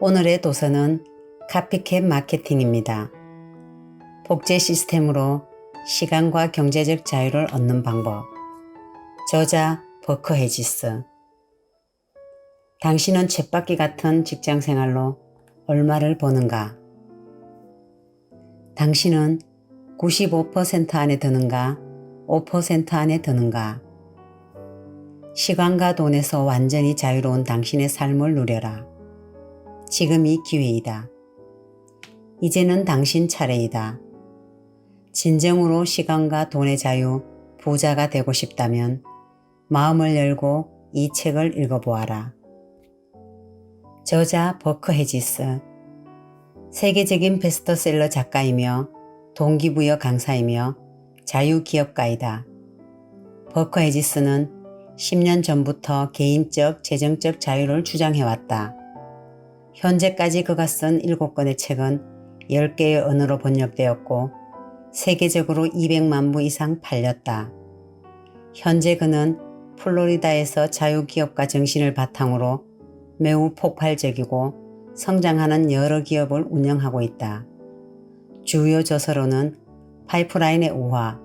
오늘의 도서는 카피캣 마케팅입니다. 복제 시스템으로 시간과 경제적 자유를 얻는 방법. 저자 버커 헤지스. 당신은 쳇바퀴 같은 직장 생활로 얼마를 버는가? 당신은 95% 안에 드는가? 5% 안에 드는가? 시간과 돈에서 완전히 자유로운 당신의 삶을 누려라. 지금이 기회이다. 이제는 당신 차례이다. 진정으로 시간과 돈의 자유, 부자가 되고 싶다면 마음을 열고 이 책을 읽어보아라. 저자 버커 헤지스. 세계적인 베스트셀러 작가이며 동기부여 강사이며 자유기업가이다. 버커 헤지스는 10년 전부터 개인적, 재정적 자유를 주장해왔다. 현재까지 그가 쓴 7권의 책은 10개의 언어로 번역되었고 세계적으로 200만 부 이상 팔렸다. 현재 그는 플로리다에서 자유기업가 정신을 바탕으로 매우 폭발적이고 성장하는 여러 기업을 운영하고 있다. 주요 저서로는 파이프라인의 우화,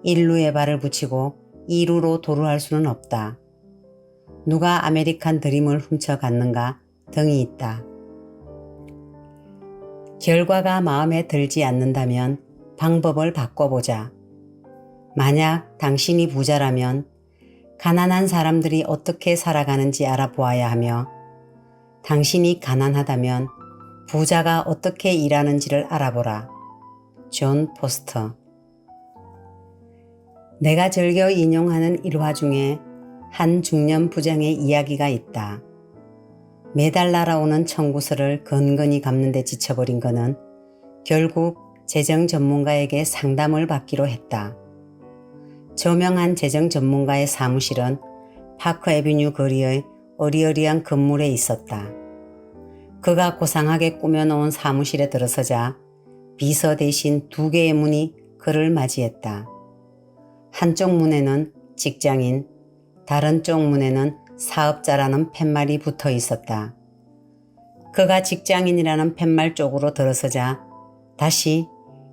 인류에 발을 붙이고 2루로 도루할 수는 없다. 누가 아메리칸 드림을 훔쳐갔는가 등이 있다. 결과가 마음에 들지 않는다면 방법을 바꿔보자. 만약 당신이 부자라면 가난한 사람들이 어떻게 살아가는지 알아보아야 하며 당신이 가난하다면 부자가 어떻게 일하는지를 알아보라. 존 포스터. 내가 즐겨 인용하는 일화 중에 한 중년 부장의 이야기가 있다. 매달 날아오는 청구서를 건건히 갚는 데 지쳐버린 그는 결국 재정 전문가에게 상담을 받기로 했다. 저명한 재정 전문가의 사무실은 파크 애비뉴 거리의 어리어리한 건물에 있었다. 그가 고상하게 꾸며놓은 사무실에 들어서자 비서 대신 2개의 문이 그를 맞이했다. 한쪽 문에는 직장인, 다른 쪽 문에는 사업자라는 팻말이 붙어 있었다. 그가 직장인이라는 팻말 쪽으로 들어서자 다시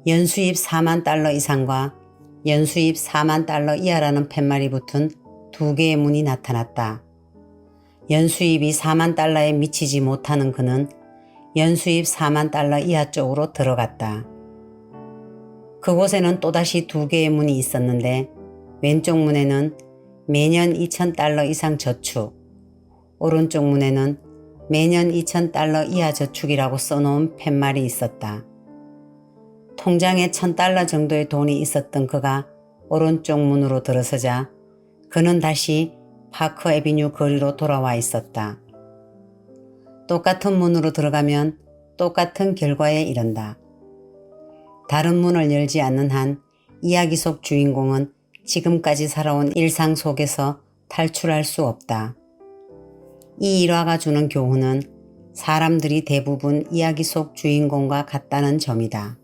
연수입 4만 달러 이상과 연수입 4만 달러 이하라는 팻말이 붙은 2개의 문이 나타났다. 연수입이 4만 달러에 미치지 못하는 그는 연수입 4만 달러 이하 쪽으로 들어갔다. 그곳에는 또다시 2개의 문이 있었는데 왼쪽 문에는 매년 2,000달러 이상 저축, 오른쪽 문에는 매년 2,000달러 이하 저축이라고 써놓은 팻말이 있었다. 통장에 1,000달러 정도의 돈이 있었던 그가 오른쪽 문으로 들어서자 그는 다시 파크 애비뉴 거리로 돌아와 있었다. 똑같은 문으로 들어가면 똑같은 결과에 이른다. 다른 문을 열지 않는 한 이야기 속 주인공은 지금까지 살아온 일상 속에서 탈출할 수 없다. 이 일화가 주는 교훈은 사람들이 대부분 이야기 속 주인공과 같다는 점이다.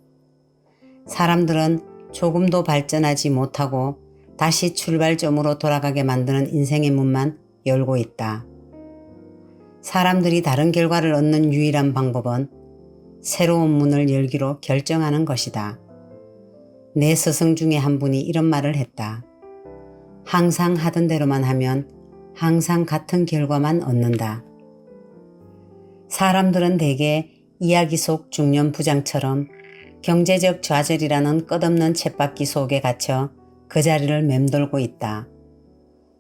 사람들은 조금도 발전하지 못하고 다시 출발점으로 돌아가게 만드는 인생의 문만 열고 있다. 사람들이 다른 결과를 얻는 유일한 방법은 새로운 문을 열기로 결정하는 것이다. 내 스승 중에 한 분이 이런 말을 했다. 항상 하던 대로만 하면 항상 같은 결과만 얻는다. 사람들은 대개 이야기 속 중년 부장처럼 경제적 좌절이라는 끝없는 쳇바퀴 속에 갇혀 그 자리를 맴돌고 있다.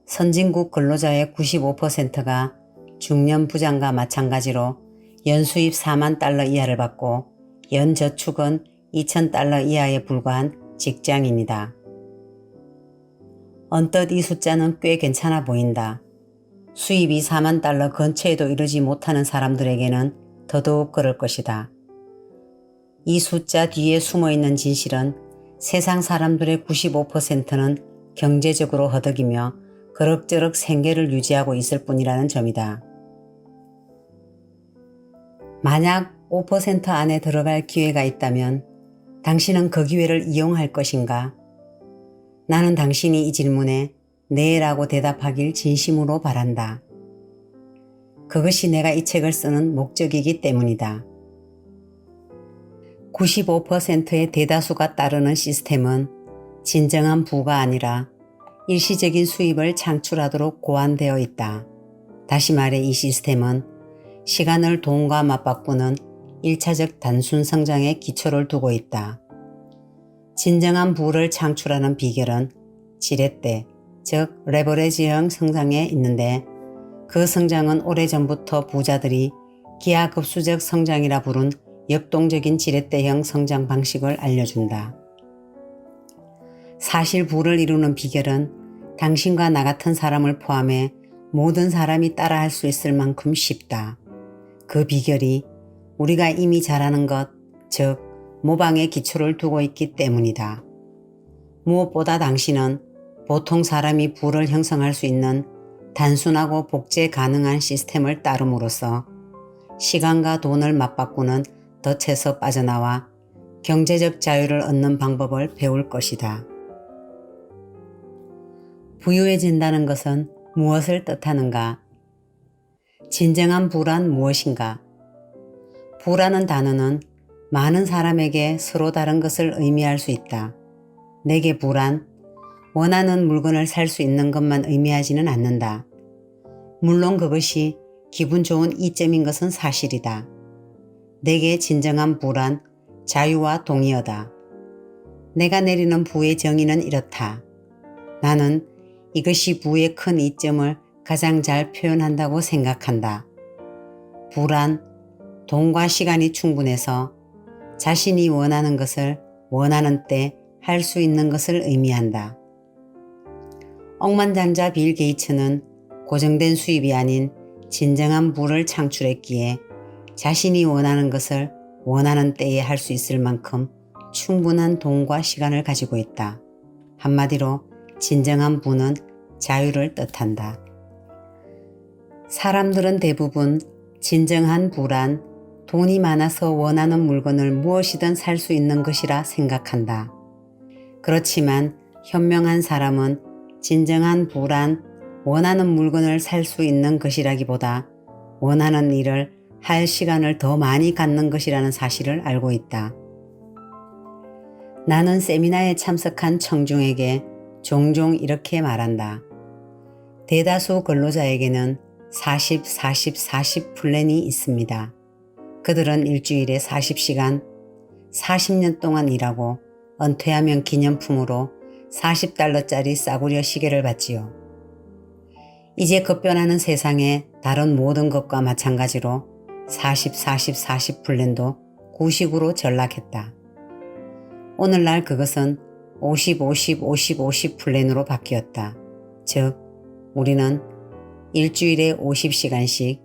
선진국 근로자의 95%가 중년 부장과 마찬가지로 연수입 4만 달러 이하를 받고 연저축은 2,000달러 이하에 불과한 직장인이다. 언뜻 이 숫자는 꽤 괜찮아 보인다. 수입이 4만 달러 근처에도 이르지 못하는 사람들에게는 더더욱 그럴 것이다. 이 숫자 뒤에 숨어있는 진실은 세상 사람들의 95%는 경제적으로 허덕이며 그럭저럭 생계를 유지하고 있을 뿐이라는 점이다. 만약 5% 안에 들어갈 기회가 있다면 당신은 그 기회를 이용할 것인가? 나는 당신이 이 질문에 네라고 대답하길 진심으로 바란다. 그것이 내가 이 책을 쓰는 목적이기 때문이다. 95%의 대다수가 따르는 시스템은 진정한 부가 아니라 일시적인 수입을 창출하도록 고안되어 있다. 다시 말해 이 시스템은 시간을 돈과 맞바꾸는 1차적 단순 성장에 기초를 두고 있다. 진정한 부를 창출하는 비결은 지렛대, 즉 레버리지형 성장에 있는데 그 성장은 오래전부터 부자들이 기하급수적 성장이라 부른 역동적인 지렛대형 성장 방식을 알려준다. 사실 부를 이루는 비결은 당신과 나 같은 사람을 포함해 모든 사람이 따라할 수 있을 만큼 쉽다. 그 비결이 우리가 이미 잘하는 것, 즉 모방의 기초를 두고 있기 때문이다. 무엇보다 당신은 보통 사람이 부를 형성할 수 있는 단순하고 복제 가능한 시스템을 따름으로써 시간과 돈을 맞바꾸는 덫에서 빠져나와 경제적 자유를 얻는 방법을 배울 것이다. 부유해진다는 것은 무엇을 뜻하는가? 진정한 부란 무엇인가? 부라는 단어는 많은 사람에게 서로 다른 것을 의미할 수 있다. 내게 부란 원하는 물건을 살 수 있는 것만 의미하지는 않는다. 물론 그것이 기분 좋은 이점인 것은 사실이다. 내게 진정한 부란 자유와 동의어다. 내가 내리는 부의 정의는 이렇다. 나는 이것이 부의 큰 이점을 가장 잘 표현한다고 생각한다. 부란 돈과 시간이 충분해서 자신이 원하는 것을 원하는 때 할 수 있는 것을 의미한다. 억만장자 빌 게이츠는 고정된 수입이 아닌 진정한 부를 창출했기에 자신이 원하는 것을 원하는 때에 할 수 있을 만큼 충분한 돈과 시간을 가지고 있다. 한마디로 진정한 부는 자유를 뜻한다. 사람들은 대부분 진정한 부란 돈이 많아서 원하는 물건을 무엇이든 살 수 있는 것이라 생각한다. 그렇지만 현명한 사람은 진정한 부란 원하는 물건을 살 수 있는 것이라기보다 원하는 일을 할 시간을 더 많이 갖는 것이라는 사실을 알고 있다. 나는 세미나에 참석한 청중에게 종종 이렇게 말한다. 대다수 근로자에게는 40-40-40 플랜이 있습니다. 그들은 일주일에 40시간, 40년 동안 일하고 은퇴하면 기념품으로 $40짜리 싸구려 시계를 받지요. 이제 급변하는 세상의 다른 모든 것과 마찬가지로 40-40-40 플랜도 구식으로 전락했다. 오늘날 그것은 50-50-50-50 플랜으로 바뀌었다. 즉 우리는 일주일에 50시간씩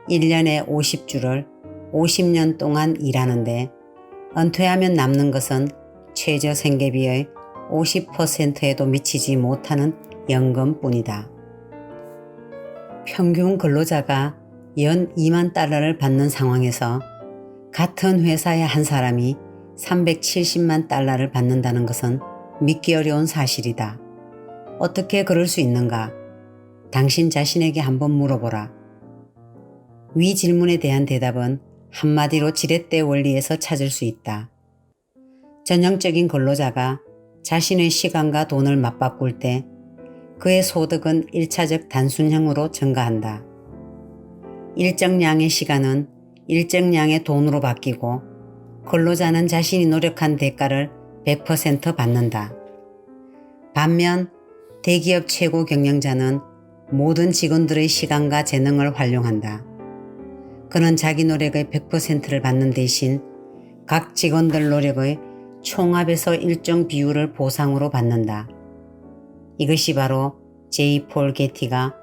1년에 50주를 50년 동안 일하는데 은퇴하면 남는 것은 최저 생계비의 50%에도 미치지 못하는 연금뿐이다. 평균 근로자가 연 2만 달러를 받는 상황에서 같은 회사의 한 사람이 370만 달러를 받는다는 것은 믿기 어려운 사실이다. 어떻게 그럴 수 있는가? 당신 자신에게 한번 물어보라. 위 질문에 대한 대답은 한마디로 지렛대 원리에서 찾을 수 있다. 전형적인 근로자가 자신의 시간과 돈을 맞바꿀 때 그의 소득은 1차적 단순형으로 증가한다. 일정량의 시간은 일정량의 돈으로 바뀌고 근로자는 자신이 노력한 대가를 100% 받는다. 반면 대기업 최고 경영자는 모든 직원들의 시간과 재능을 활용한다. 그는 자기 노력의 100%를 받는 대신 각 직원들 노력의 총합에서 일정 비율을 보상으로 받는다. 이것이 바로 제이 폴 게티가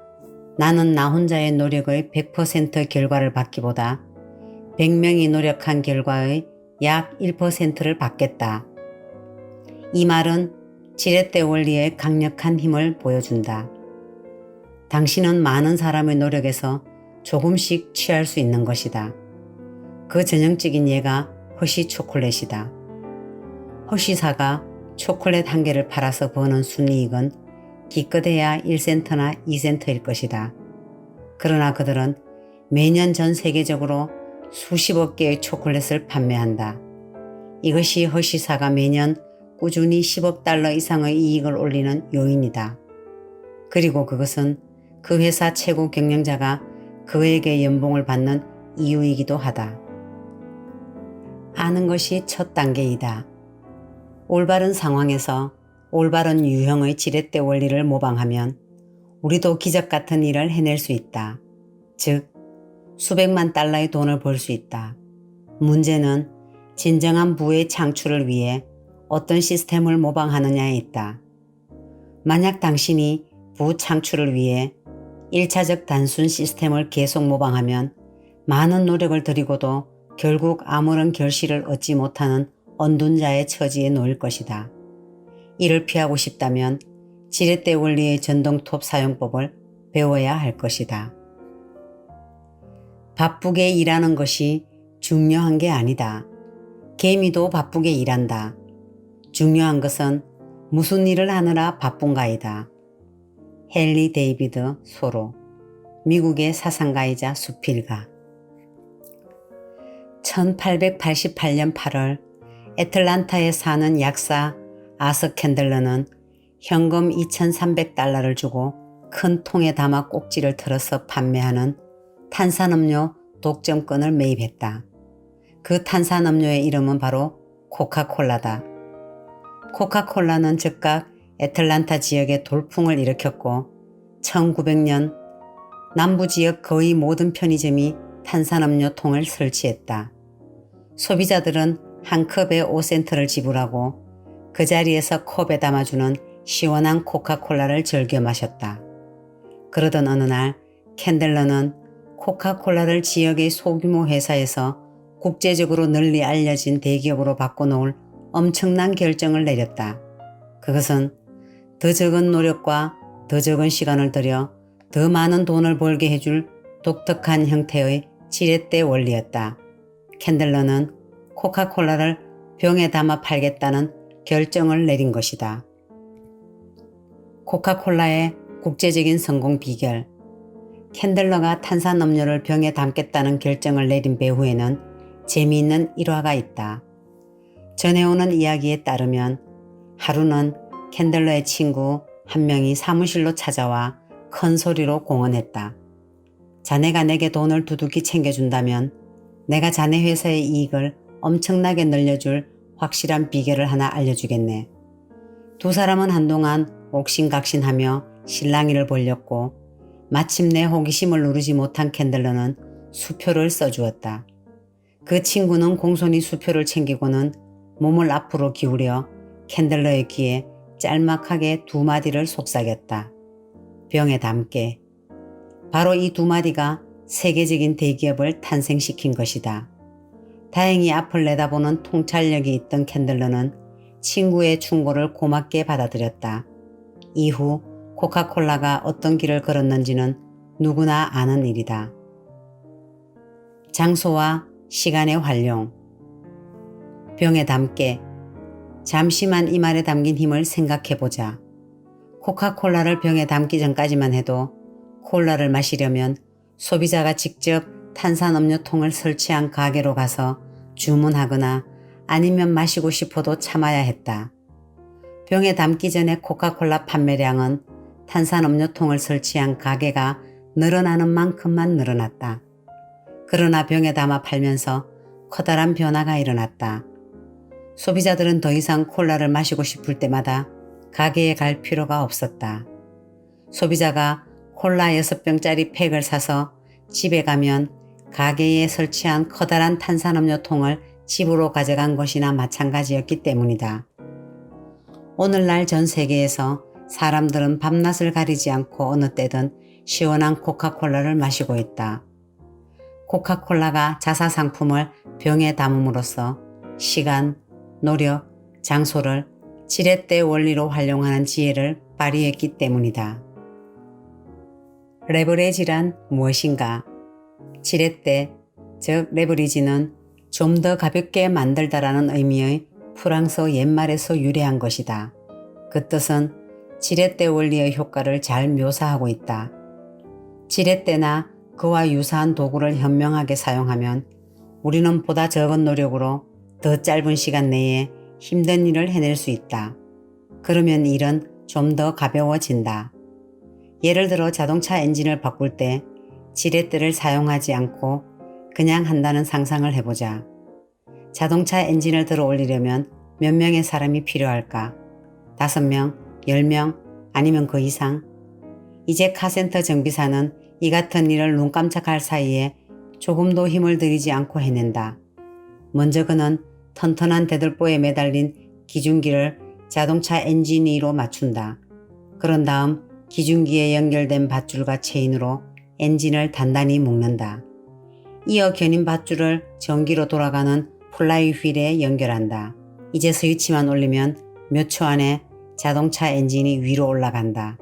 나는 나 혼자의 노력의 100% 결과를 받기보다 100명이 노력한 결과의 약 1%를 받겠다. 이 말은 지렛대 원리의 강력한 힘을 보여준다. 당신은 많은 사람의 노력에서 조금씩 취할 수 있는 것이다. 그 전형적인 예가 허쉬 초콜릿이다. 허쉬사가 초콜릿 한 개를 팔아서 버는 순이익은 기껏해야 1센트나 2센트일 것이다. 그러나 그들은 매년 전 세계적으로 수십억 개의 초콜릿을 판매한다. 이것이 허쉬사가 매년 꾸준히 10억 달러 이상의 이익을 올리는 요인이다. 그리고 그것은 그 회사 최고 경영자가 그에게 연봉을 받는 이유이기도 하다. 아는 것이 첫 단계이다. 올바른 상황에서 올바른 유형의 지렛대 원리를 모방하면 우리도 기적 같은 일을 해낼 수 있다. 즉, 수백만 달러의 돈을 벌 수 있다. 문제는 진정한 부의 창출을 위해 어떤 시스템을 모방하느냐에 있다. 만약 당신이 부 창출을 위해 1차적 단순 시스템을 계속 모방하면 많은 노력을 들이고도 결국 아무런 결실을 얻지 못하는 언둔자의 처지에 놓일 것이다. 이를 피하고 싶다면 지렛대 원리의 전동톱 사용법을 배워야 할 것이다. 바쁘게 일하는 것이 중요한 게 아니다. 개미도 바쁘게 일한다. 중요한 것은 무슨 일을 하느라 바쁜가이다. 헨리 데이비드 소로, 미국의 사상가이자 수필가. 1888년 8월 애틀란타에 사는 약사 아서 캔들러는 현금 2,300달러를 주고 큰 통에 담아 꼭지를 틀어서 판매하는 탄산음료 독점권을 매입했다. 그 탄산음료의 이름은 바로 코카콜라다. 코카콜라는 즉각 애틀란타 지역에 돌풍을 일으켰고 1900년 남부지역 거의 모든 편의점이 탄산음료 통을 설치했다. 소비자들은 한 컵에 5센트를 지불하고 그 자리에서 컵에 담아주는 시원한 코카콜라를 즐겨 마셨다. 그러던 어느 날 캔들러는 코카콜라를 지역의 소규모 회사에서 국제적으로 널리 알려진 대기업으로 바꿔놓을 엄청난 결정을 내렸다. 그것은 더 적은 노력과 더 적은 시간을 들여 더 많은 돈을 벌게 해줄 독특한 형태의 지렛대 원리였다. 캔들러는 코카콜라를 병에 담아 팔겠다는 결정을 내린 것이다. 코카콜라의 국제적인 성공 비결. 캔들러가 탄산음료를 병에 담겠다는 결정을 내린 배후에는 재미있는 일화가 있다. 전해오는 이야기에 따르면 하루는 캔들러의 친구 한 명이 사무실로 찾아와 큰 소리로 공언했다. 자네가 내게 돈을 두둑이 챙겨준다면 내가 자네 회사의 이익을 엄청나게 늘려줄 확실한 비결을 하나 알려주겠네. 두 사람은 한동안 옥신각신하며 실랑이를 벌였고 마침내 호기심을 누르지 못한 캔들러는 수표를 써주었다. 그 친구는 공손히 수표를 챙기고는 몸을 앞으로 기울여 캔들러의 귀에 짤막하게 두 마디를 속삭였다. 병에 담게. 바로 이 두 마디가 세계적인 대기업을 탄생시킨 것이다. 다행히 앞을 내다보는 통찰력이 있던 캔들러는 친구의 충고를 고맙게 받아들였다. 이후 코카콜라가 어떤 길을 걸었는지는 누구나 아는 일이다. 장소와 시간의 활용. 병에 담게. 잠시만 이 말에 담긴 힘을 생각해보자. 코카콜라를 병에 담기 전까지만 해도 콜라를 마시려면 소비자가 직접 탄산음료 통을 설치한 가게로 가서 주문하거나 아니면 마시고 싶어도 참아야 했다. 병에 담기 전에 코카콜라 판매량은 탄산음료 통을 설치한 가게가 늘어나는 만큼만 늘어났다. 그러나 병에 담아 팔면서 커다란 변화가 일어났다. 소비자들은 더 이상 콜라를 마시고 싶을 때마다 가게에 갈 필요가 없었다. 소비자가 콜라 6병짜리 팩을 사서 집에 가면 가게에 설치한 커다란 탄산음료 통을 집으로 가져간 것이나 마찬가지였기 때문이다. 오늘날 전 세계에서 사람들은 밤낮을 가리지 않고 어느 때든 시원한 코카콜라를 마시고 있다. 코카콜라가 자사상품을 병에 담음으로써 시간, 노력, 장소를 지렛대 원리로 활용하는 지혜를 발휘했기 때문이다. 레버리지란 무엇인가? 지렛대, 즉 레버리지는 좀 더 가볍게 만들다라는 의미의 프랑스어 옛말에서 유래한 것이다. 그 뜻은 지렛대 원리의 효과를 잘 묘사하고 있다. 지렛대나 그와 유사한 도구를 현명하게 사용하면 우리는 보다 적은 노력으로 더 짧은 시간 내에 힘든 일을 해낼 수 있다. 그러면 일은 좀 더 가벼워진다. 예를 들어 자동차 엔진을 바꿀 때 지렛대를 사용하지 않고 그냥 한다는 상상을 해보자. 자동차 엔진을 들어 올리려면 몇 명의 사람이 필요할까? 5명, 10명, 아니면 그 이상? 이제 카센터 정비사는 이 같은 일을 눈 깜짝할 사이에 조금도 힘을 들이지 않고 해낸다. 먼저 그는 튼튼한 대들보에 매달린 기중기를 자동차 엔진 위로 맞춘다. 그런 다음 기중기에 연결된 밧줄과 체인으로 엔진을 단단히 묶는다. 이어 견인 밧줄을 전기로 돌아가는 플라이 휠에 연결한다. 이제 스위치만 올리면 몇 초 안에 자동차 엔진이 위로 올라간다.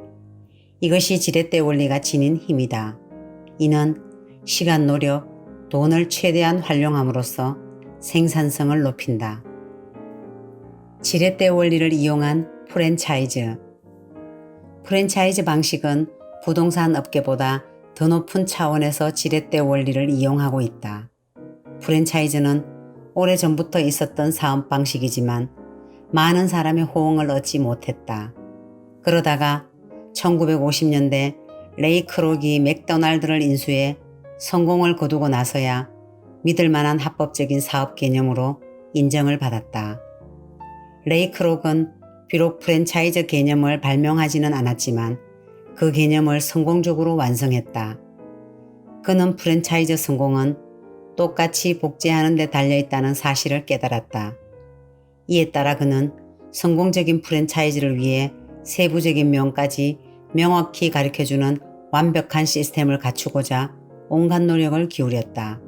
이것이 지렛대 원리가 지닌 힘이다. 이는 시간, 노력, 돈을 최대한 활용함으로써 생산성을 높인다. 지렛대 원리를 이용한 프랜차이즈. 프랜차이즈 방식은 부동산 업계보다 더 높은 차원에서 지렛대 원리를 이용하고 있다. 프랜차이즈는 오래전부터 있었던 사업 방식이지만 많은 사람의 호응을 얻지 못했다. 그러다가 1950년대 레이 크록이 맥도날드를 인수해 성공을 거두고 나서야 믿을 만한 합법적인 사업 개념으로 인정을 받았다. 레이 크록은 비록 프랜차이즈 개념을 발명하지는 않았지만 그 개념을 성공적으로 완성했다. 그는 프랜차이즈 성공은 똑같이 복제하는 데 달려있다는 사실을 깨달았다. 이에 따라 그는 성공적인 프랜차이즈를 위해 세부적인 명까지 명확히 가르쳐주는 완벽한 시스템을 갖추고자 온갖 노력을 기울였다.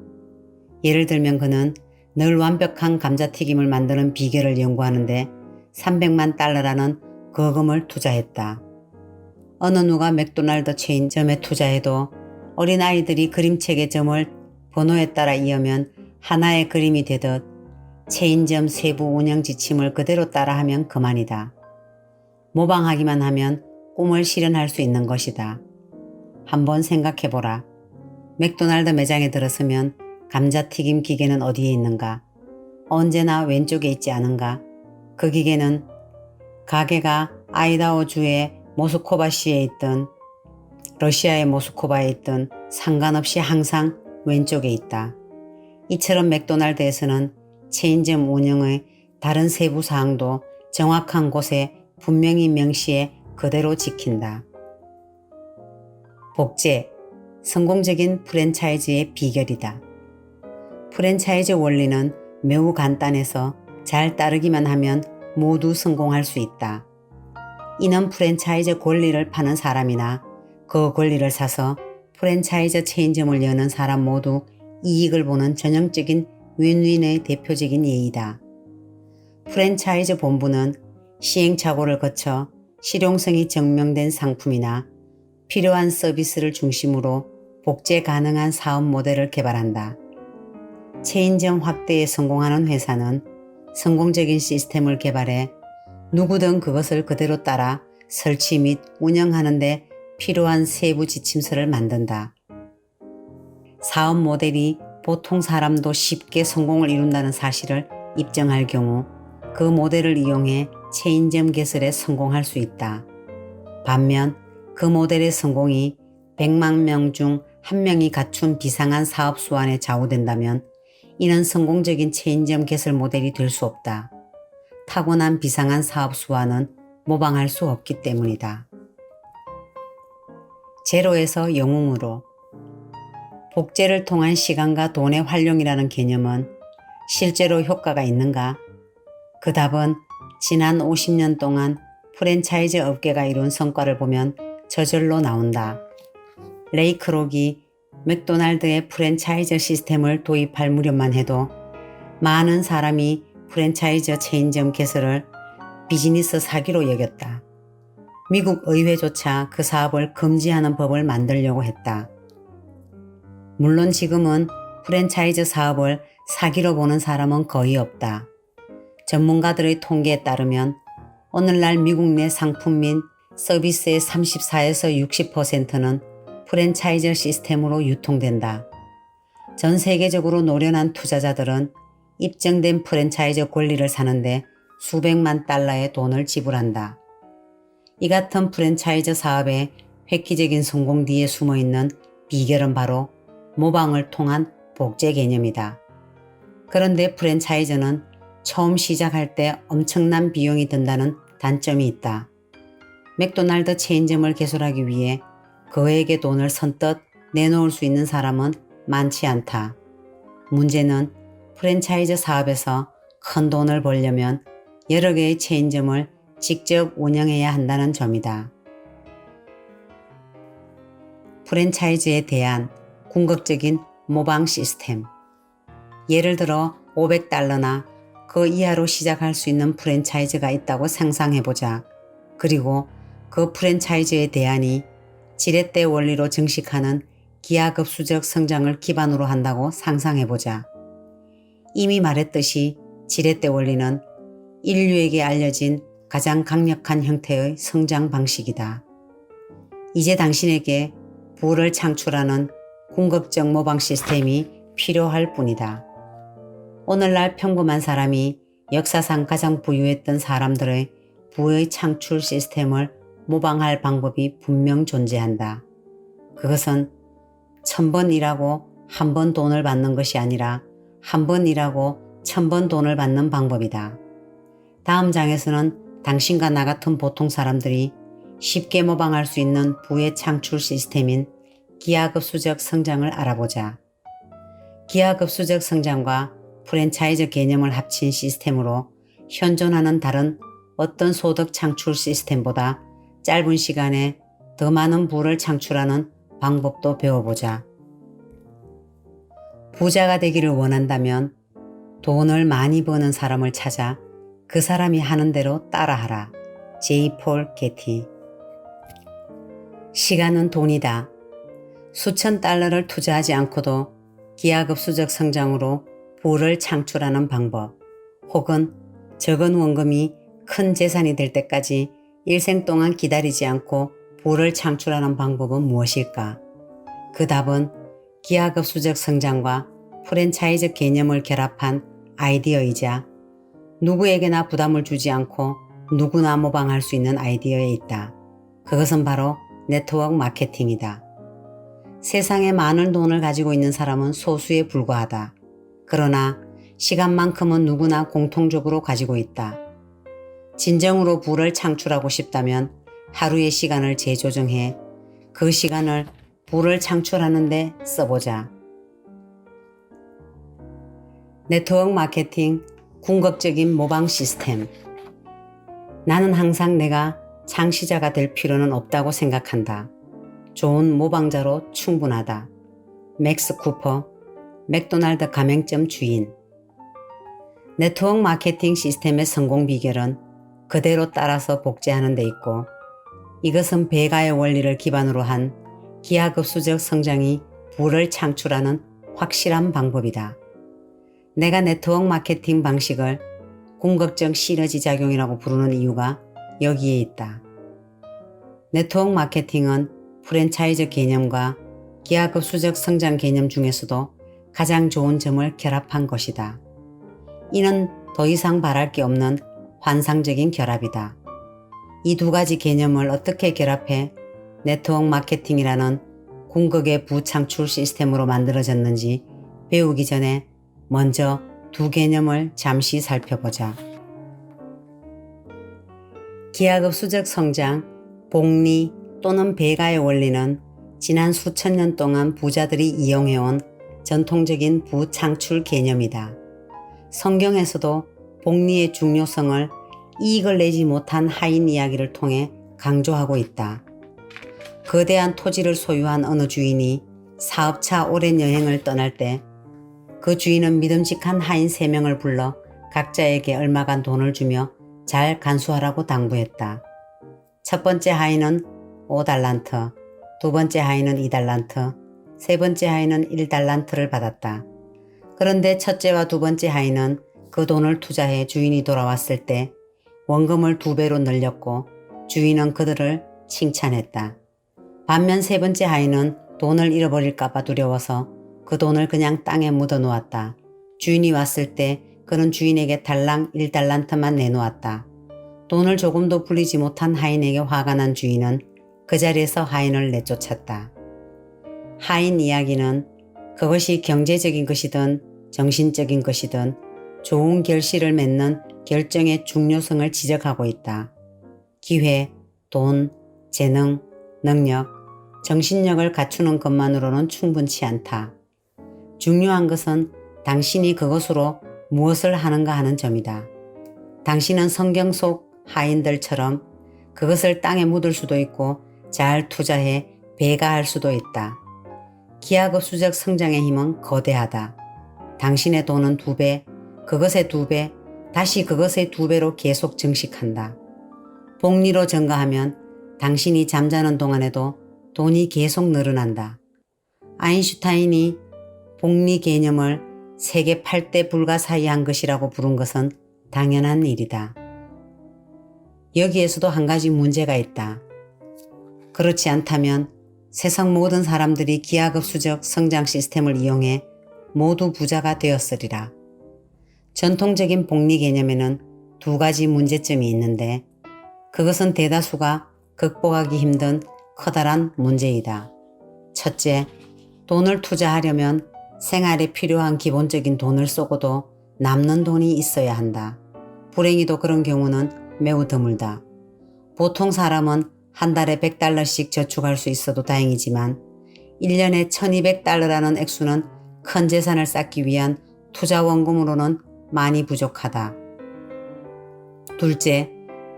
예를 들면 그는 늘 완벽한 감자튀김을 만드는 비결을 연구하는데 300만 달러라는 거금을 투자했다. 어느 누가 맥도날드 체인점에 투자해도 어린아이들이 그림책의 점을 번호에 따라 이으면 하나의 그림이 되듯 체인점 세부 운영 지침을 그대로 따라하면 그만이다. 모방하기만 하면 꿈을 실현할 수 있는 것이다. 한번 생각해보라. 맥도날드 매장에 들어서면 감자튀김 기계는 어디에 있는가? 언제나 왼쪽에 있지 않은가? 그 기계는 가게가 아이다호주의 모스코바시에 있든 러시아의 모스코바에 있든 상관없이 항상 왼쪽에 있다. 이처럼 맥도날드에서는 체인점 운영의 다른 세부 사항도 정확한 곳에 분명히 명시해 그대로 지킨다. 복제, 성공적인 프랜차이즈의 비결이다. 프랜차이즈 원리는 매우 간단해서 잘 따르기만 하면 모두 성공할 수 있다. 이는 프랜차이즈 권리를 파는 사람이나 그 권리를 사서 프랜차이즈 체인점을 여는 사람 모두 이익을 보는 전형적인 윈윈의 대표적인 예이다. 프랜차이즈 본부는 시행착오를 거쳐 실용성이 증명된 상품이나 필요한 서비스를 중심으로 복제 가능한 사업 모델을 개발한다. 체인점 확대에 성공하는 회사는 성공적인 시스템을 개발해 누구든 그것을 그대로 따라 설치 및 운영하는 데 필요한 세부 지침서를 만든다. 사업 모델이 보통 사람도 쉽게 성공을 이룬다는 사실을 입증할 경우 그 모델을 이용해 체인점 개설에 성공할 수 있다. 반면 그 모델의 성공이 100만 명 중 1명이 갖춘 비상한 사업 수완에 좌우된다면 이는 성공적인 체인점 개설 모델이 될 수 없다. 타고난 비상한 사업 수완은 모방할 수 없기 때문이다. 제로에서 영웅으로. 복제를 통한 시간과 돈의 활용이라는 개념은 실제로 효과가 있는가? 그 답은 지난 50년 동안 프랜차이즈 업계가 이룬 성과를 보면 저절로 나온다. 레이 크록이 맥도날드의 프랜차이즈 시스템을 도입할 무렵만 해도 많은 사람이 프랜차이즈 체인점 개설을 비즈니스 사기로 여겼다. 미국 의회조차 그 사업을 금지하는 법을 만들려고 했다. 물론 지금은 프랜차이즈 사업을 사기로 보는 사람은 거의 없다. 전문가들의 통계에 따르면 오늘날 미국 내 상품 및 서비스의 34에서 60%는 프랜차이즈 시스템으로 유통된다. 전 세계적으로 노련한 투자자들은 입증된 프랜차이즈 권리를 사는데 수백만 달러의 돈을 지불한다. 이 같은 프랜차이즈 사업의 획기적인 성공 뒤에 숨어있는 비결은 바로 모방을 통한 복제 개념이다. 그런데 프랜차이즈는 처음 시작할 때 엄청난 비용이 든다는 단점이 있다. 맥도날드 체인점을 개설하기 위해 그에게 돈을 선뜻 내놓을 수 있는 사람은 많지 않다. 문제는 프랜차이즈 사업에서 큰 돈을 벌려면 여러 개의 체인점을 직접 운영해야 한다는 점이다. 프랜차이즈에 대한 궁극적인 모방 시스템. 예를 들어 500달러나 그 이하로 시작할 수 있는 프랜차이즈가 있다고 상상해보자. 그리고 그 프랜차이즈의 대안이 지렛대 원리로 증식하는 기하급수적 성장을 기반으로 한다고 상상해보자. 이미 말했듯이 지렛대 원리는 인류에게 알려진 가장 강력한 형태의 성장 방식이다. 이제 당신에게 부를 창출하는 궁극적 모방 시스템이 필요할 뿐이다. 오늘날 평범한 사람이 역사상 가장 부유했던 사람들의 부의 창출 시스템을 모방할 방법이 분명 존재한다. 그것은 1000번 일하고 한 번 돈을 받는 것이 아니라 한 번 일하고 1000번 돈을 받는 방법이다. 다음 장에서는 당신과 나 같은 보통 사람들이 쉽게 모방할 수 있는 부의 창출 시스템인 기하급수적 성장을 알아보자. 기하급수적 성장과 프랜차이즈 개념을 합친 시스템으로 현존하는 다른 어떤 소득 창출 시스템보다 짧은 시간에 더 많은 부를 창출하는 방법도 배워보자. 부자가 되기를 원한다면 돈을 많이 버는 사람을 찾아 그 사람이 하는 대로 따라하라. 제이 폴 게티. 시간은 돈이다. 수천 달러를 투자하지 않고도 기하급수적 성장으로 부를 창출하는 방법, 혹은 적은 원금이 큰 재산이 될 때까지 일생 동안 기다리지 않고 부를 창출하는 방법은 무엇일까? 그 답은 기하급수적 성장과 프랜차이즈 개념을 결합한 아이디어이자 누구에게나 부담을 주지 않고 누구나 모방할 수 있는 아이디어에 있다. 그것은 바로 네트워크 마케팅이다. 세상에 많은 돈을 가지고 있는 사람은 소수에 불과하다. 그러나 시간만큼은 누구나 공통적으로 가지고 있다. 진정으로 부를 창출하고 싶다면 하루의 시간을 재조정해 그 시간을 부를 창출하는 데 써보자. 네트워크 마케팅 궁극적인 모방 시스템. 나는 항상 내가 창시자가 될 필요는 없다고 생각한다. 좋은 모방자로 충분하다. 맥스 쿠퍼, 맥도날드 가맹점 주인. 네트워크 마케팅 시스템의 성공 비결은 그대로 따라서 복제하는 데 있고, 이것은 배가의 원리를 기반으로 한 기하급수적 성장이 부를 창출하는 확실한 방법이다. 내가 네트워크 마케팅 방식을 궁극적 시너지 작용이라고 부르는 이유가 여기에 있다. 네트워크 마케팅은 프랜차이즈 개념과 기하급수적 성장 개념 중에서도 가장 좋은 점을 결합한 것이다. 이는 더 이상 바랄 게 없는 환상적인 결합이다. 이 두 가지 개념을 어떻게 결합해 네트워크 마케팅이라는 궁극의 부창출 시스템으로 만들어졌는지 배우기 전에 먼저 두 개념을 잠시 살펴보자. 기하급수적 성장, 복리 또는 배가의 원리는 지난 수천 년 동안 부자들이 이용해온 전통적인 부창출 개념이다. 성경에서도 복리의 중요성을 이익을 내지 못한 하인 이야기를 통해 강조하고 있다. 거대한 토지를 소유한 어느 주인이 사업차 오랜 여행을 떠날 때 그 주인은 믿음직한 하인 3명을 불러 각자에게 얼마간 돈을 주며 잘 간수하라고 당부했다. 첫 번째 하인은 5달란트, 두 번째 하인은 2달란트, 세 번째 하인은 1달란트를 받았다. 그런데 첫째와 두 번째 하인은 그 돈을 투자해 주인이 돌아왔을 때 원금을 2배로 늘렸고 주인은 그들을 칭찬했다. 반면 세 번째 하인은 돈을 잃어버릴까봐 두려워서 그 돈을 그냥 땅에 묻어 놓았다. 주인이 왔을 때 그는 주인에게 달랑 1달란트만 내놓았다. 돈을 조금도 불리지 못한 하인에게 화가 난 주인은 그 자리에서 하인을 내쫓았다. 하인 이야기는 그것이 경제적인 것이든 정신적인 것이든 좋은 결실을 맺는 결정의 중요성을 지적하고 있다. 기회, 돈, 재능, 능력, 정신력을 갖추는 것만으로는 충분치 않다. 중요한 것은 당신이 그것으로 무엇을 하는가 하는 점이다. 당신은 성경 속 하인들처럼 그것을 땅에 묻을 수도 있고 잘 투자해 배가할 수도 있다. 기하급수적 성장의 힘은 거대하다. 당신의 돈은 2배, 그것의 2배, 다시 그것의 2배로 계속 증식한다. 복리로 증가하면 당신이 잠자는 동안에도 돈이 계속 늘어난다. 아인슈타인이 복리 개념을 세계 8대 불가사의한 것이라고 부른 것은 당연한 일이다. 여기에서도 한 가지 문제가 있다. 그렇지 않다면 세상 모든 사람들이 기하급수적 성장 시스템을 이용해 모두 부자가 되었으리라. 전통적인 복리 개념에는 2가지 문제점이 있는데 그것은 대다수가 극복하기 힘든 커다란 문제이다. 첫째, 돈을 투자하려면 생활에 필요한 기본적인 돈을 쏘고도 남는 돈이 있어야 한다. 불행히도 그런 경우는 매우 드물다. 보통 사람은 한 달에 $100씩 저축할 수 있어도 다행이지만 1년에 $1200라는 액수는 큰 재산을 쌓기 위한 투자 원금으로는 많이 부족하다. 둘째,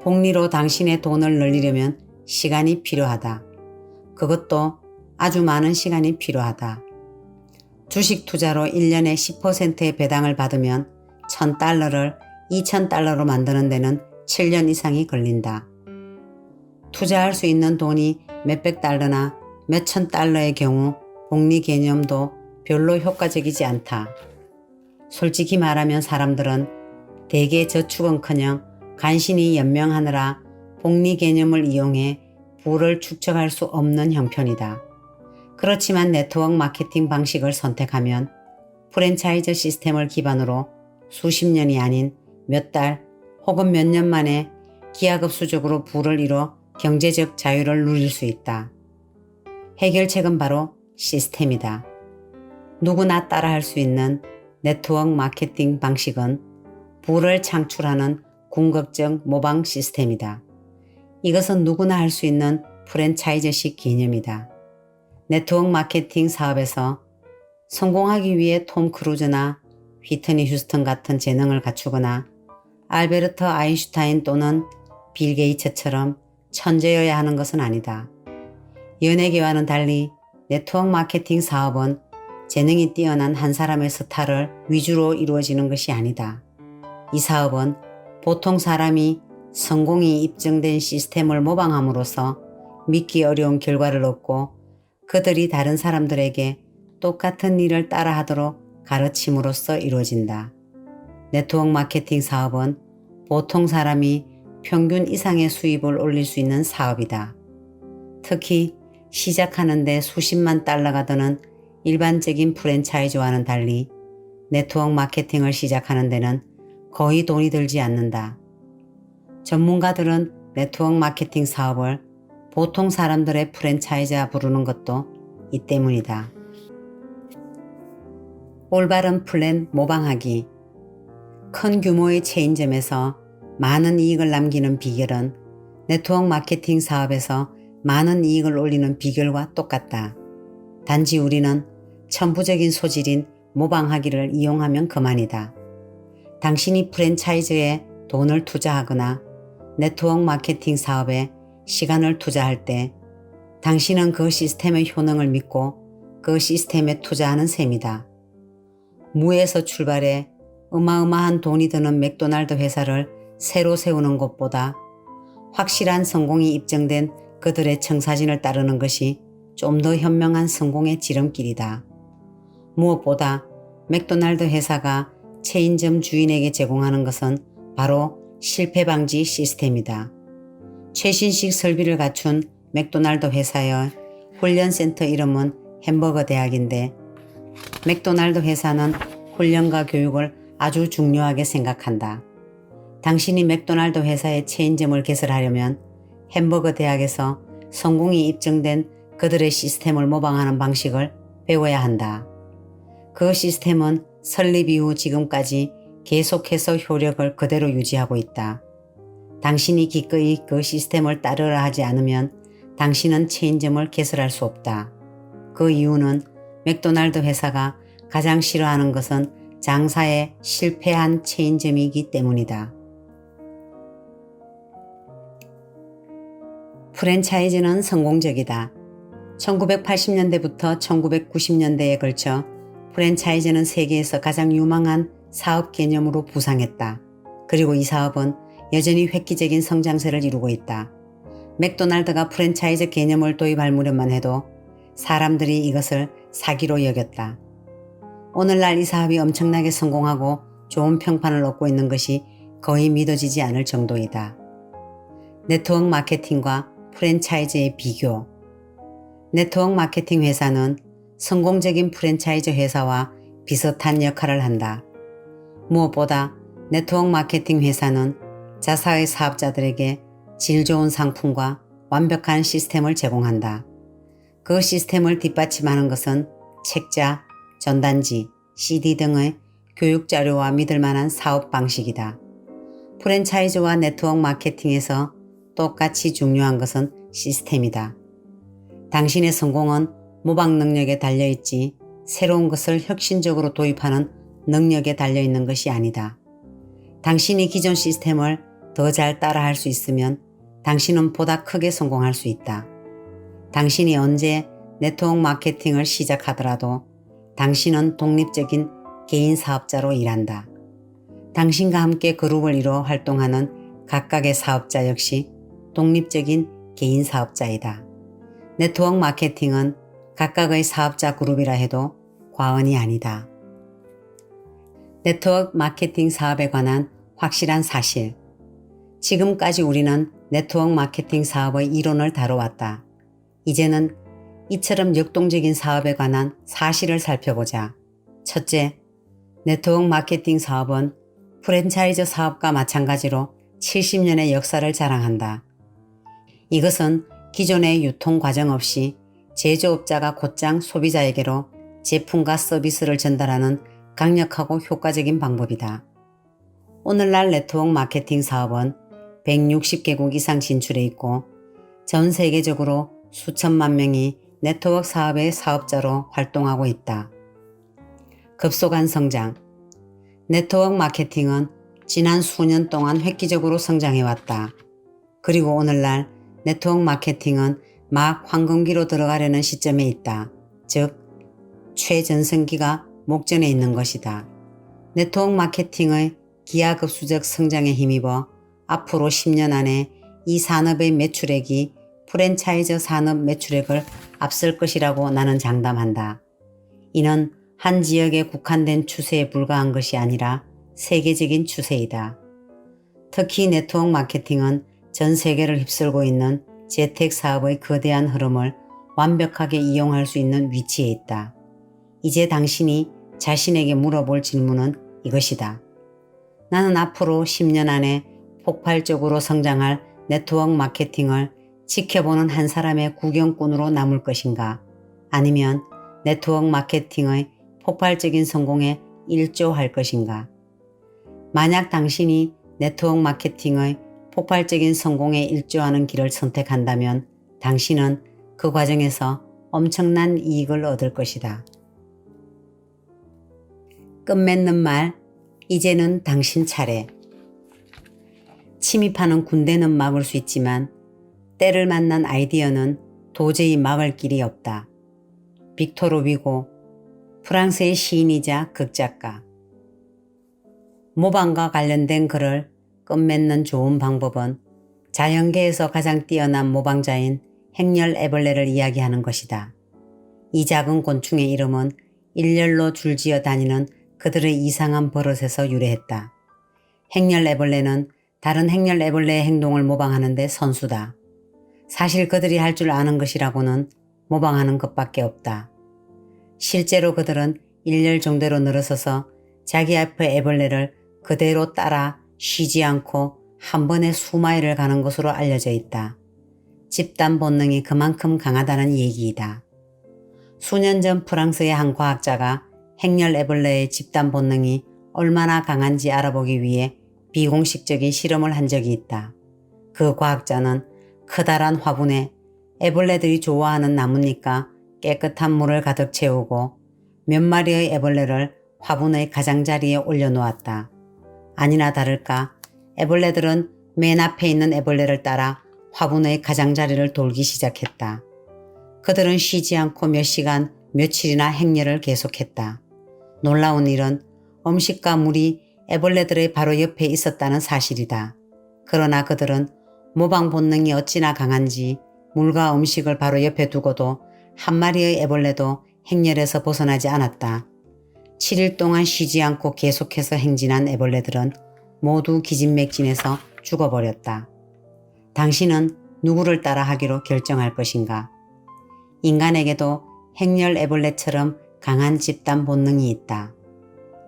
복리로 당신의 돈을 늘리려면 시간이 필요하다. 그것도 아주 많은 시간이 필요하다. 주식 투자로 1년에 10%의 배당을 받으면 $1000를 $2000로 만드는 데는 7년 이상이 걸린다. 투자할 수 있는 돈이 몇백 달러나 몇천 달러의 경우 복리 개념도 별로 효과적이지 않다. 솔직히 말하면 사람들은 대개 저축은커녕 간신히 연명하느라 복리 개념을 이용해 부를 축적할 수 없는 형편이다. 그렇지만 네트워크 마케팅 방식을 선택하면 프랜차이즈 시스템을 기반으로 수십 년이 아닌 몇 달 혹은 몇 년 만에 기하급수적으로 부를 이뤄 경제적 자유를 누릴 수 있다. 해결책은 바로 시스템이다. 누구나 따라할 수 있는 네트워크 마케팅 방식은 부를 창출하는 궁극적 모방 시스템이다. 이것은 누구나 할 수 있는 프랜차이즈식 개념이다. 네트워크 마케팅 사업에서 성공하기 위해 톰 크루즈나 휘트니 휴스턴 같은 재능을 갖추거나 알베르트 아인슈타인 또는 빌 게이츠처럼 천재여야 하는 것은 아니다. 연예계와는 달리 네트워크 마케팅 사업은 재능이 뛰어난 한 사람의 스타를 위주로 이루어지는 것이 아니다. 이 사업은 보통 사람이 성공이 입증된 시스템을 모방함으로써 믿기 어려운 결과를 얻고 그들이 다른 사람들에게 똑같은 일을 따라하도록 가르침으로써 이루어진다. 네트워크 마케팅 사업은 보통 사람이 평균 이상의 수입을 올릴 수 있는 사업이다. 특히 시작하는데 수십만 달러가 드는 일반적인 프랜차이즈와는 달리 네트워크 마케팅을 시작하는 데는 거의 돈이 들지 않는다. 전문가들은 네트워크 마케팅 사업을 보통 사람들의 프랜차이즈라 부르는 것도 이 때문이다. 올바른 플랜 모방하기. 큰 규모의 체인점에서 많은 이익을 남기는 비결은 네트워크 마케팅 사업에서 많은 이익을 올리는 비결과 똑같다. 단지 우리는 천부적인 소질인 모방하기를 이용하면 그만이다. 당신이 프랜차이즈에 돈을 투자하거나 네트워크 마케팅 사업에 시간을 투자할 때 당신은 그 시스템의 효능을 믿고 그 시스템에 투자하는 셈이다. 무에서 출발해 어마어마한 돈이 드는 맥도날드 회사를 새로 세우는 것보다 확실한 성공이 입증된 그들의 청사진을 따르는 것이 좀 더 현명한 성공의 지름길이다. 무엇보다 맥도날드 회사가 체인점 주인에게 제공하는 것은 바로 실패 방지 시스템이다. 최신식 설비를 갖춘 맥도날드 회사의 훈련센터 이름은 햄버거 대학인데 맥도날드 회사는 훈련과 교육을 아주 중요하게 생각한다. 당신이 맥도날드 회사의 체인점을 개설하려면 햄버거 대학에서 성공이 입증된 그들의 시스템을 모방하는 방식을 배워야 한다. 그 시스템은 설립 이후 지금까지 계속해서 효력을 그대로 유지하고 있다. 당신이 기꺼이 그 시스템을 따르라 하지 않으면 당신은 체인점을 개설할 수 없다. 그 이유는 맥도날드 회사가 가장 싫어하는 것은 장사에 실패한 체인점이기 때문이다. 프랜차이즈는 성공적이다. 1980년대부터 1990년대에 걸쳐 프랜차이즈는 세계에서 가장 유망한 사업 개념으로 부상했다. 그리고 이 사업은 여전히 획기적인 성장세를 이루고 있다. 맥도날드가 프랜차이즈 개념을 도입할 무렵만 해도 사람들이 이것을 사기로 여겼다. 오늘날 이 사업이 엄청나게 성공하고 좋은 평판을 얻고 있는 것이 거의 믿어지지 않을 정도이다. 네트워크 마케팅과 프랜차이즈의 비교. 네트워크 마케팅 회사는 성공적인 프랜차이즈 회사와 비슷한 역할을 한다. 무엇보다 네트워크 마케팅 회사는 자사의 사업자들에게 질 좋은 상품과 완벽한 시스템을 제공한다. 그 시스템을 뒷받침하는 것은 책자, 전단지, CD 등의 교육자료와 믿을 만한 사업 방식이다. 프랜차이즈와 네트워크 마케팅에서 똑같이 중요한 것은 시스템이다. 당신의 성공은 모방 능력에 달려있지 새로운 것을 혁신적으로 도입하는 능력에 달려있는 것이 아니다. 당신이 기존 시스템을 더 잘 따라할 수 있으면 당신은 보다 크게 성공할 수 있다. 당신이 언제 네트워크 마케팅을 시작하더라도 당신은 독립적인 개인 사업자로 일한다. 당신과 함께 그룹을 이루어 활동하는 각각의 사업자 역시 독립적인 개인 사업자이다. 네트워크 마케팅은 각각의 사업자 그룹이라 해도 과언이 아니다. 네트워크 마케팅 사업에 관한 확실한 사실. 지금까지 우리는 네트워크 마케팅 사업의 이론을 다뤄왔다. 이제는 이처럼 역동적인 사업에 관한 사실을 살펴보자. 첫째, 네트워크 마케팅 사업은 프랜차이즈 사업과 마찬가지로 70년의 역사를 자랑한다. 이것은 기존의 유통 과정 없이 제조업자가 곧장 소비자에게로 제품과 서비스를 전달하는 강력하고 효과적인 방법이다. 오늘날 네트워크 마케팅 사업은 160개국 이상 진출해 있고 전 세계적으로 수천만 명이 네트워크 사업의 사업자로 활동하고 있다. 급속한 성장. 네트워크 마케팅은 지난 수년 동안 획기적으로 성장해왔다. 그리고 오늘날 네트워크 마케팅은 막 황금기로 들어가려는 시점에 있다. 즉, 최전성기가 목전에 있는 것이다. 네트워크 마케팅의 기하급수적 성장에 힘입어 앞으로 10년 안에 이 산업의 매출액이 프랜차이즈 산업 매출액을 앞설 것이라고 나는 장담한다. 이는 한 지역에 국한된 추세에 불과한 것이 아니라 세계적인 추세이다. 특히 네트워크 마케팅은 전 세계를 휩쓸고 있는 재택 사업의 거대한 흐름을 완벽하게 이용할 수 있는 위치에 있다. 이제 당신이 자신에게 물어볼 질문은 이것이다. 나는 앞으로 10년 안에 폭발적으로 성장할 네트워크 마케팅을 지켜보는 한 사람의 구경꾼으로 남을 것인가? 아니면 네트워크 마케팅의 폭발적인 성공에 일조할 것인가? 만약 당신이 네트워크 마케팅의 폭발적인 성공에 일조하는 길을 선택한다면 당신은 그 과정에서 엄청난 이익을 얻을 것이다. 끝맺는 말, 이제는 당신 차례. 침입하는 군대는 막을 수 있지만 때를 만난 아이디어는 도저히 막을 길이 없다. 빅토르 위고, 프랑스의 시인이자 극작가. 모방과 관련된 글을 끝맺는 좋은 방법은 자연계에서 가장 뛰어난 모방자인 행렬 애벌레를 이야기하는 것이다. 이 작은 곤충의 이름은 일렬로 줄지어 다니는 그들의 이상한 버릇에서 유래했다. 행렬 애벌레는 다른 행렬 애벌레의 행동을 모방하는 데 선수다. 사실 그들이 할 줄 아는 것이라고는 모방하는 것밖에 없다. 실제로 그들은 일렬 종대로 늘어서서 자기 앞의 애벌레를 그대로 따라 쉬지 않고 한 번에 수마일을 가는 것으로 알려져 있다. 집단 본능이 그만큼 강하다는 얘기이다. 수년 전 프랑스의 한 과학자가 행렬 애벌레의 집단 본능이 얼마나 강한지 알아보기 위해 비공식적인 실험을 한 적이 있다. 그 과학자는 커다란 화분에 애벌레들이 좋아하는 나뭇잎과 깨끗한 물을 가득 채우고 몇 마리의 애벌레를 화분의 가장자리에 올려놓았다. 아니나 다를까 애벌레들은 맨 앞에 있는 애벌레를 따라 화분의 가장자리를 돌기 시작했다. 그들은 쉬지 않고 몇 시간, 며칠이나 행렬을 계속했다. 놀라운 일은 음식과 물이 애벌레들의 바로 옆에 있었다는 사실이다. 그러나 그들은 모방 본능이 어찌나 강한지 물과 음식을 바로 옆에 두고도 한 마리의 애벌레도 행렬에서 벗어나지 않았다. 7일 동안 쉬지 않고 계속해서 행진한 애벌레들은 모두 기진맥진해서 죽어버렸다. 당신은 누구를 따라 하기로 결정할 것인가? 인간에게도 행렬 애벌레처럼 강한 집단 본능이 있다.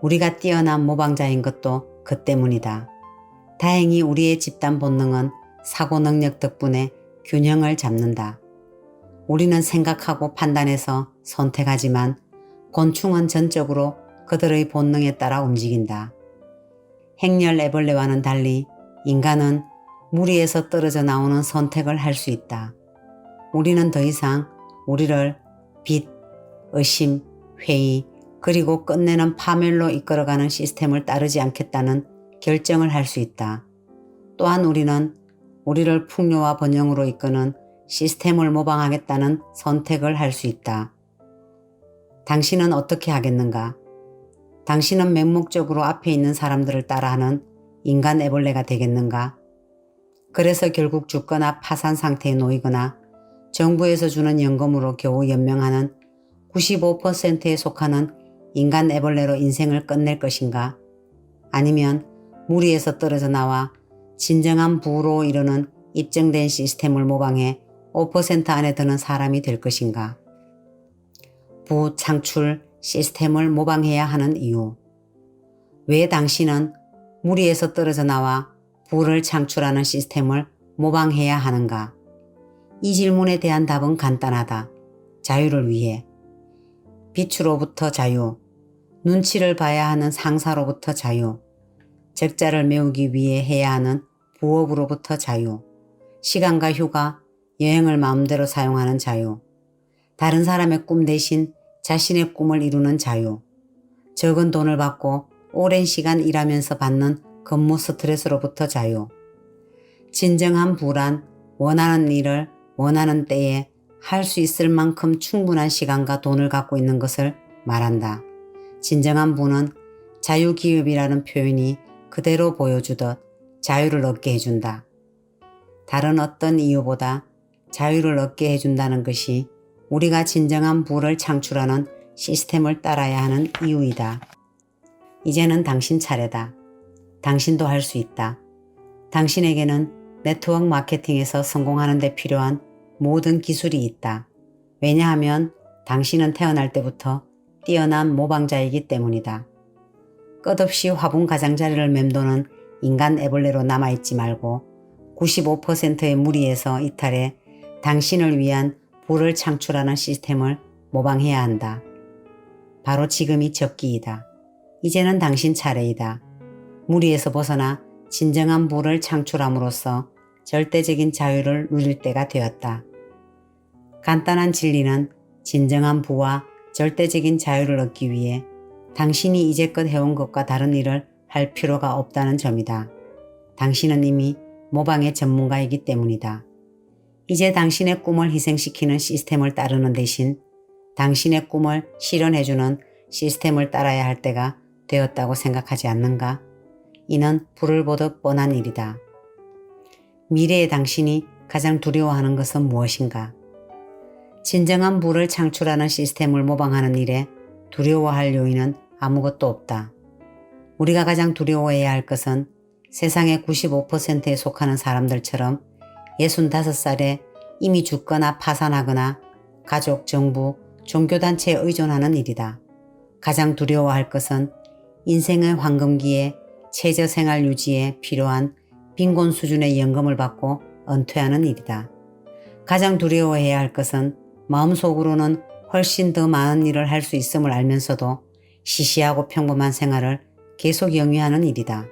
우리가 뛰어난 모방자인 것도 그 때문이다. 다행히 우리의 집단 본능은 사고 능력 덕분에 균형을 잡는다. 우리는 생각하고 판단해서 선택하지만 곤충은 전적으로 그들의 본능에 따라 움직인다. 행렬 애벌레와는 달리 인간은 무리에서 떨어져 나오는 선택을 할 수 있다. 우리는 더 이상 우리를 빛, 의심, 회의, 그리고 끝내는 파멸로 이끌어가는 시스템을 따르지 않겠다는 결정을 할 수 있다. 또한 우리는 우리를 풍요와 번영으로 이끄는 시스템을 모방하겠다는 선택을 할 수 있다. 당신은 어떻게 하겠는가? 당신은 맹목적으로 앞에 있는 사람들을 따라하는 인간 애벌레가 되겠는가? 그래서 결국 죽거나 파산 상태에 놓이거나 정부에서 주는 연금으로 겨우 연명하는 95%에 속하는 인간 애벌레로 인생을 끝낼 것인가? 아니면 무리에서 떨어져 나와 진정한 부로 이르는 입증된 시스템을 모방해 5% 안에 드는 사람이 될 것인가? 부 창출 시스템을 모방해야 하는 이유. 왜 당신은 무리에서 떨어져 나와 부를 창출하는 시스템을 모방해야 하는가? 이 질문에 대한 답은 간단하다. 자유를 위해. 빛으로부터 자유, 눈치를 봐야 하는 상사로부터 자유, 적자를 메우기 위해 해야 하는 부업으로부터 자유, 시간과 휴가, 여행을 마음대로 사용하는 자유, 다른 사람의 꿈 대신 자신의 꿈을 이루는 자유, 적은 돈을 받고 오랜 시간 일하면서 받는 근무 스트레스로부터 자유, 진정한 부란 원하는 일을 원하는 때에 할 수 있을 만큼 충분한 시간과 돈을 갖고 있는 것을 말한다. 진정한 부는 자유기업이라는 표현이 그대로 보여주듯 자유를 얻게 해준다. 다른 어떤 이유보다 자유를 얻게 해준다는 것이 우리가 진정한 부를 창출하는 시스템을 따라야 하는 이유이다. 이제는 당신 차례다. 당신도 할 수 있다. 당신에게는 네트워크 마케팅에서 성공하는 데 필요한 모든 기술이 있다. 왜냐하면 당신은 태어날 때부터 뛰어난 모방자이기 때문이다. 끝없이 화분 가장자리를 맴도는 인간 애벌레로 남아있지 말고 95%의 무리에서 이탈해 당신을 위한 부를 창출하는 시스템을 모방해야 한다. 바로 지금이 적기이다. 이제는 당신 차례이다. 무리에서 벗어나 진정한 부를 창출함으로써 절대적인 자유를 누릴 때가 되었다. 간단한 진리는 진정한 부와 절대적인 자유를 얻기 위해 당신이 이제껏 해온 것과 다른 일을 할 필요가 없다는 점이다. 당신은 이미 모방의 전문가이기 때문이다. 이제 당신의 꿈을 희생시키는 시스템을 따르는 대신 당신의 꿈을 실현해주는 시스템을 따라야 할 때가 되었다고 생각하지 않는가? 이는 불을 보듯 뻔한 일이다. 미래의 당신이 가장 두려워하는 것은 무엇인가? 진정한 부를 창출하는 시스템을 모방하는 일에 두려워할 요인은 아무것도 없다. 우리가 가장 두려워해야 할 것은 세상의 95%에 속하는 사람들처럼 65살에 이미 죽거나 파산하거나 가족, 정부, 종교단체에 의존하는 일이다. 가장 두려워할 것은 인생의 황금기에 최저생활 유지에 필요한 빈곤 수준의 연금을 받고 은퇴하는 일이다. 가장 두려워해야 할 것은 마음속으로는 훨씬 더 많은 일을 할 수 있음을 알면서도 시시하고 평범한 생활을 계속 영위하는 일이다.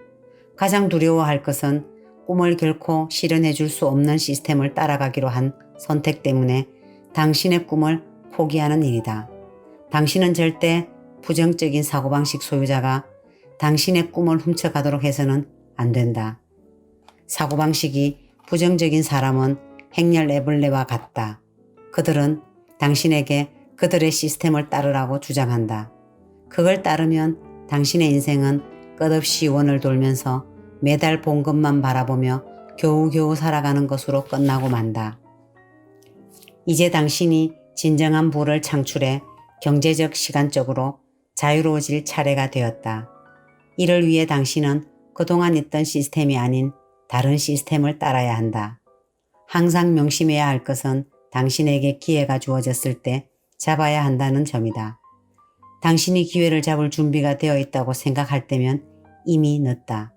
가장 두려워할 것은 꿈을 결코 실현해 줄 수 없는 시스템을 따라가기로 한 선택 때문에 당신의 꿈을 포기하는 일이다. 당신은 절대 부정적인 사고방식 소유자가 당신의 꿈을 훔쳐가도록 해서는 안 된다. 사고방식이 부정적인 사람은 행렬 애벌레와 같다. 그들은 당신에게 그들의 시스템을 따르라고 주장한다. 그걸 따르면 당신의 인생은 끝없이 원을 돌면서 매달 본 것만 바라보며 겨우겨우 살아가는 것으로 끝나고 만다. 이제 당신이 진정한 부를 창출해 경제적, 시간적으로 자유로워질 차례가 되었다. 이를 위해 당신은 그동안 있던 시스템이 아닌 다른 시스템을 따라야 한다. 항상 명심해야 할 것은 당신에게 기회가 주어졌을 때 잡아야 한다는 점이다. 당신이 기회를 잡을 준비가 되어 있다고 생각할 때면 이미 늦다.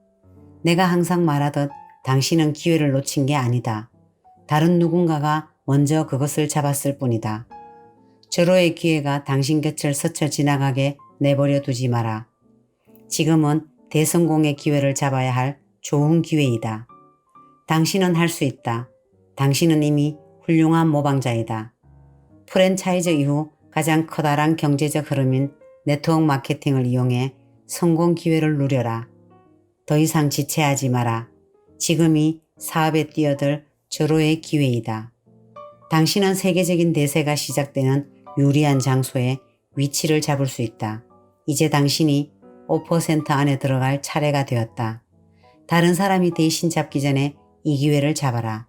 내가 항상 말하듯 당신은 기회를 놓친 게 아니다. 다른 누군가가 먼저 그것을 잡았을 뿐이다. 절호의 기회가 당신 곁을 스쳐 지나가게 내버려 두지 마라. 지금은 대성공의 기회를 잡아야 할 좋은 기회이다. 당신은 할 수 있다. 당신은 이미 훌륭한 모방자이다. 프랜차이즈 이후 가장 커다란 경제적 흐름인 네트워크 마케팅을 이용해 성공 기회를 누려라. 더 이상 지체하지 마라. 지금이 사업에 뛰어들 절호의 기회이다. 당신은 세계적인 대세가 시작되는 유리한 장소에 위치를 잡을 수 있다. 이제 당신이 5% 안에 들어갈 차례가 되었다. 다른 사람이 대신 잡기 전에 이 기회를 잡아라.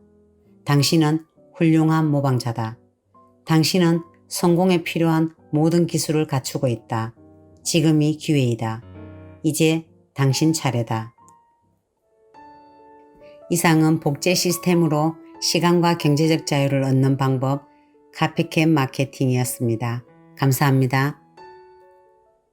당신은 훌륭한 모방자다. 당신은 성공에 필요한 모든 기술을 갖추고 있다. 지금이 기회이다. 이제 당신 차례다. 이상은 복제 시스템으로 시간과 경제적 자유를 얻는 방법 카피캣 마케팅이었습니다. 감사합니다.